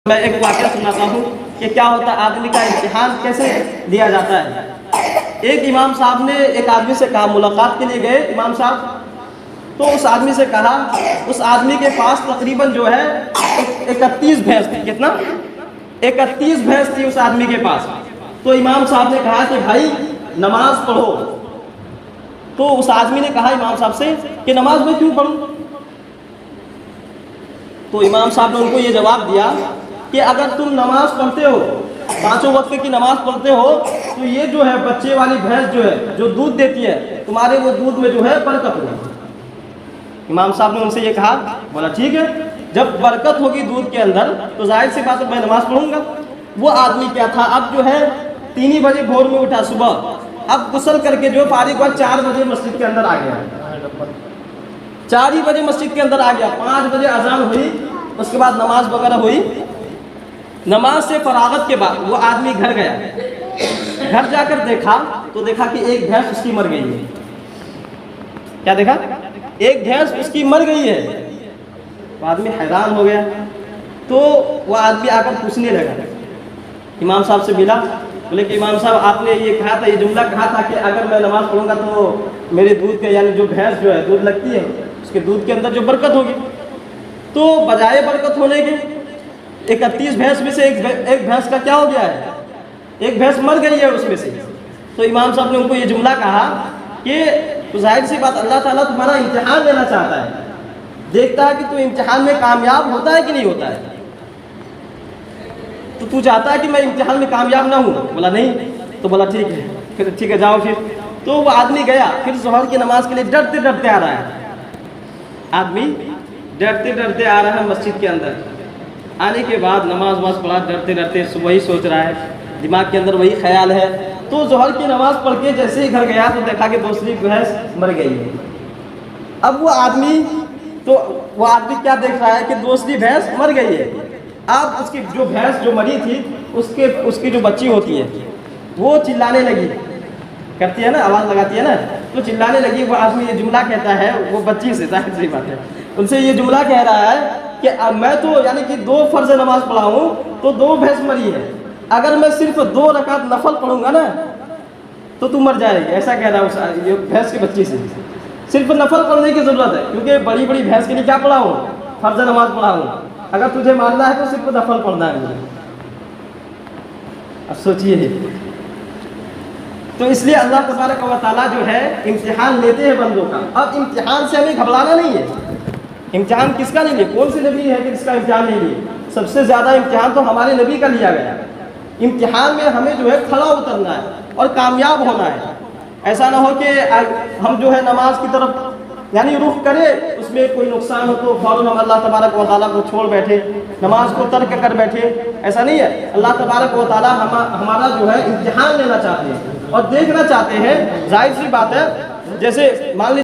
میں ایک واقعہ سناتا ہوں کہ کیا ہوتا ہے آدمی کا امتحان کیسے لیا جاتا ہے۔ ایک امام صاحب نے ایک آدمی سے کہا، ملاقات کے لیے گئے امام صاحب، تو اس آدمی سے کہا، اس آدمی کے پاس تقریباً جو ہے 31 بھینس تھی۔ کتنا؟ 31 بھینس تھی اس آدمی کے پاس۔ تو امام صاحب نے کہا کہ بھائی نماز پڑھو۔ تو اس آدمی نے کہا امام صاحب سے کہ نماز میں کیوں پڑھوں؟ تو امام صاحب نے ان کو یہ جواب دیا کہ اگر تم نماز پڑھتے ہو، 5 وقت کی نماز پڑھتے ہو، تو یہ جو ہے بچے والی بھینس جو ہے جو دودھ دیتی ہے، تمہارے وہ دودھ میں جو ہے برکت ہوگی۔ امام صاحب نے ان سے یہ کہا، بولا ٹھیک ہے، جب برکت ہوگی دودھ کے اندر تو ظاہر سی بات ہے میں نماز پڑھوں گا۔ وہ آدمی کیا تھا، اب جو ہے 3 بجے بھور میں اٹھا صبح، اب غسل کر کے جو فارغ ہوا 4 بجے مسجد کے اندر آ گیا، 4 ہی بجے مسجد کے اندر آ گیا، 5 بجے اذان ہوئی، اس کے بعد نماز وغیرہ ہوئی۔ نماز سے فراغت کے بعد وہ آدمی گھر گیا، گھر جا کر دیکھا تو دیکھا کہ ایک بھینس اس کی مر گئی ہے۔ کیا دیکھا؟ ایک بھینس اس کی مر گئی ہے۔ وہ آدمی حیران ہو گیا، تو وہ آدمی آ کر پوچھنے لگا، امام صاحب سے ملا، بولے کہ امام صاحب آپ نے یہ کہا تھا، یہ جملہ کہا تھا کہ اگر میں نماز پڑھوں گا تو میرے دودھ کے، یعنی جو بھینس جو ہے دودھ لگتی ہے اس کے دودھ کے اندر جو برکت ہوگی، تو بجائے برکت ہونے کے 31 بھینس میں سے ایک بھینس کا کیا ہو گیا ہے، ایک بھینس مر گئی ہے اس میں سے۔ تو امام صاحب نے ان کو یہ جملہ کہا کہ ظاہر سی بات اللہ تعالیٰ تمہارا امتحان لینا چاہتا ہے، دیکھتا ہے کہ تو امتحان میں کامیاب ہوتا ہے کہ نہیں ہوتا ہے، تو تو چاہتا ہے کہ میں امتحان میں کامیاب نہ ہوں؟ بولا نہیں۔ تو بولا ٹھیک ہے، پھر ٹھیک ہے جاؤ پھر۔ تو وہ آدمی گیا، پھر ظہر کی نماز کے لیے ڈرتے ڈرتے آ رہا ہے، آدمی ڈرتے ڈرتے آ رہا ہے مسجد کے اندر۔ آنے کے بعد نماز پڑھا، ڈرتے ڈرتے وہی سوچ رہا ہے، دماغ کے اندر وہی خیال ہے۔ تو ظہر کی نماز پڑھ کے جیسے ہی گھر گیا تو دیکھا کہ دوسری بھینس مر گئی ہے۔ اب وہ آدمی کیا دیکھ رہا ہے کہ دوسری بھینس مر گئی ہے۔ اب اس کی جو بھینس جو مری تھی اس کی جو بچی ہوتی ہے وہ چلانے لگی، کرتی ہے نا، آواز لگاتی ہے نا، تو چلانے لگی۔ وہ آدمی یہ جملہ کہتا ہے، وہ بچی سے، ظاہر سی بات ہے، ان سے یہ جملہ کہہ رہا ہے کہ میں تو یعنی کہ 2 فرض نماز پڑھا ہوں تو 2 بھینس مری ہے، اگر میں صرف 2 رکعت نفل پڑھوں گا نا تو مر جائے گی، ایسا کہہ رہا ہے یہ بھینس کی بچی سے۔ صرف نفل پڑھنے کی ضرورت ہے، کیونکہ بڑی بڑی بھینس کے لیے کیا پڑھا ہوں، فرض نماز پڑھا ہوں، اگر تجھے ماننا ہے تو صرف نفل پڑھنا ہے مجھے۔ اب سوچئے، تو اس لیے اللہ تبارک و تعالیٰ جو ہے امتحان لیتے ہیں بندوں کا۔ اب امتحان سے ہمیں گھبرانا نہیں ہے۔ امتحان کس کا نہیں لیا؟ کون سی نبی ہے کہ جس کا امتحان نہیں لیا؟ سب سے زیادہ امتحان تو ہمارے نبی کا لیا گیا۔ امتحان میں ہمیں جو ہے کھڑا اترنا ہے اور کامیاب ہونا ہے۔ ایسا نہ ہو کہ ہم جو ہے نماز کی طرف یعنی رخ کرے، اس میں کوئی نقصان ہو تو فوراً ہم اللہ تبارک و تعالیٰ کو چھوڑ بیٹھے، نماز کو ترک کر بیٹھے، ایسا نہیں ہے۔ اللہ تبارک و تعالیٰ ہمارا جو ہے امتحان لینا چاہتے ہیں اور دیکھنا چاہتے ہیں۔ ظاہر سی بات ہے، جیسے مان لیجیے